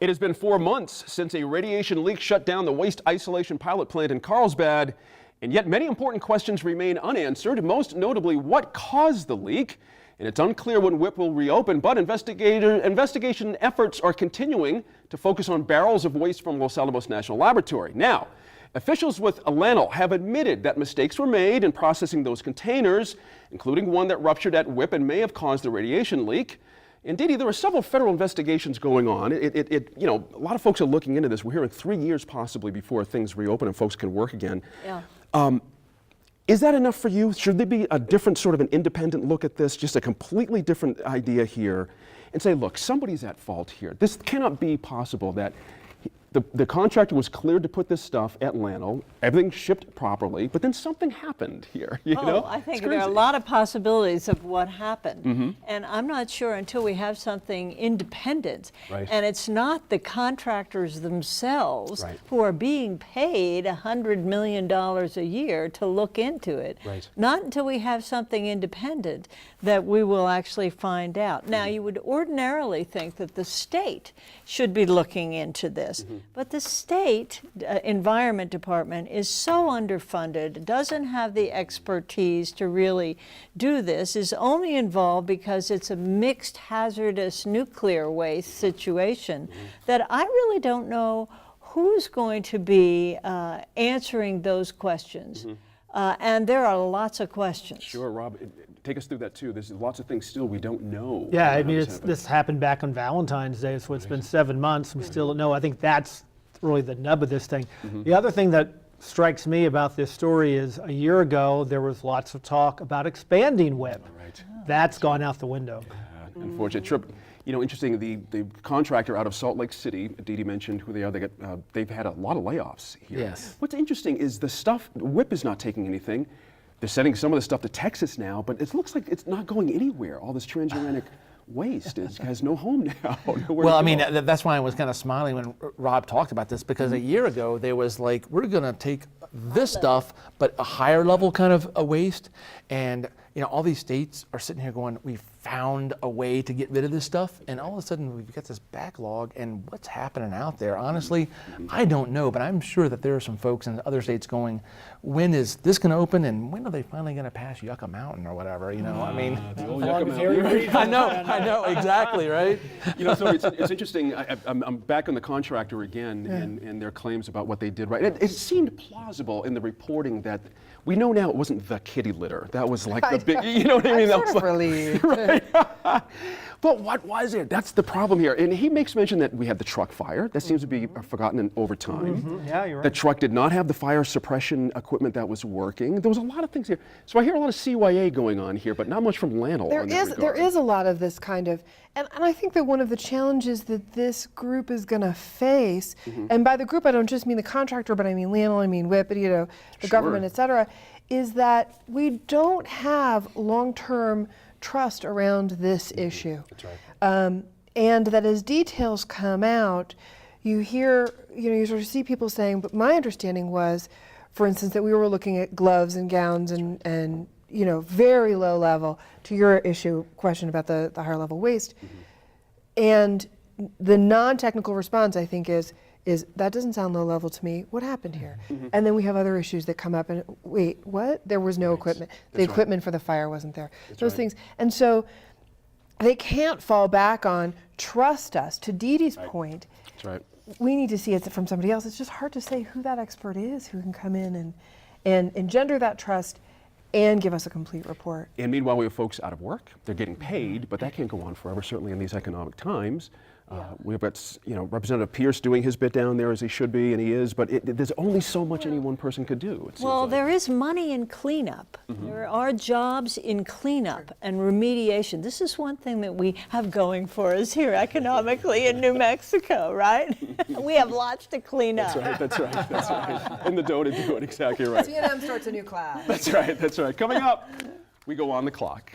It has been 4 months since a radiation leak shut down the waste isolation pilot plant in Carlsbad, and yet many important questions remain unanswered, most notably what caused the leak. And it's unclear when WIPP will reopen, but investigation efforts are continuing to focus on barrels of waste from Los Alamos National Laboratory. Now, officials with LANL have admitted that mistakes were made in processing those containers, including one that ruptured at WIPP and may have caused the radiation leak. Indeed, there are several federal investigations going on. You know, a lot of folks are looking into this. We're hearing 3 years possibly before things reopen and folks can work again. Yeah. Is that enough for you? Should there be a different sort of an independent look at this, just a completely different idea here, and say, look, somebody's at fault here. This cannot be possible that the contractor was cleared to put this stuff at LANL, everything shipped properly, but then something happened here, you know? I think there are a lot of possibilities of what happened. And I'm not sure until we have something independent. Right. And it's not the contractors themselves who are being paid $100 million a year to look into it. Not until we have something independent that we will actually find out. Now, you would ordinarily think that the state should be looking into this. But the state environment department is so underfunded, doesn't have the expertise to really do this, is only involved because it's a mixed hazardous nuclear waste situation that I really don't know who's going to be answering those questions. And there are lots of questions. Sure, Rob, take us through that too. There's lots of things still we don't know. Yeah, I mean, this happened back on Valentine's Day, so it's been 7 months. We still don't know. I think that's really the nub of this thing. The other thing that strikes me about this story is a year ago, there was lots of talk about expanding WIPP. That's gone out the window. Unfortunate trip. You know, interesting, the contractor out of Salt Lake City, Dee Dee mentioned who they are, they've had a lot of layoffs here. Yes. What's interesting is the stuff, WIPP is not taking anything. They're sending some of the stuff to Texas now, but it looks like it's not going anywhere. All this transuranic waste has no home now. Well, I mean, that's why I was kind of smiling when Rob talked about this, because a year ago there was like, we're going to take this stuff, but a higher level kind of a waste. And, you know, all these states are sitting here going, we found a way to get rid of this stuff. And all of a sudden we've got this backlog, and what's happening out there? Honestly, I don't know, but I'm sure that there are some folks in other states going, when is this going to open? And when are they finally going to pass Yucca Mountain or whatever? You know, I mean, I know, exactly, right? You know, so it's interesting. I'm back on the contractor again and their claims about what they did right. It seemed plausible in the reporting that we know now it wasn't the kitty litter. That was like the big, you know what I mean? I'm sort of relieved. Right. But what was it? That's the problem here. And he makes mention that we had the truck fire. That seems to be forgotten over time. Yeah, you're right. The truck did not have the fire suppression equipment that was working. There was a lot of things here. So I hear a lot of CYA going on here, but not much from LANL. There is a lot of this kind of, and I think that one of the challenges that this group is going to face, and by the group I don't just mean the contractor, but I mean LANL, I mean WIPP, you know, the government, et cetera, is that we don't have long-term trust around this issue. That's right. And that as details come out, you hear, you know, you sort of see people saying, but my understanding was, for instance, that we were looking at gloves and gowns and you know, very low level, to your question about the higher level waste. And the non-technical response, I think, is that doesn't sound low level to me. What happened here? And then we have other issues that come up and, wait, what? There was no equipment. The equipment for the fire wasn't there. Those things. And so they can't fall back on, trust us. To Dee Dee's point, we need to see it from somebody else. It's just hard to say who that expert is who can come in and engender that trust and give us a complete report. And meanwhile, we have folks out of work. They're getting paid, but that can't go on forever, certainly in these economic times. We've got, you know, Representative Pierce doing his bit down there as he should be, and he is, but there's only so much any one person could do. Well, there is money in cleanup. There are jobs in cleanup and remediation. This is one thing that we have going for us here economically in New Mexico, right? We have lots to clean up. That's right. In the dough to do it, exactly right. C&M starts a new class. That's right. Coming up, we go on the clock.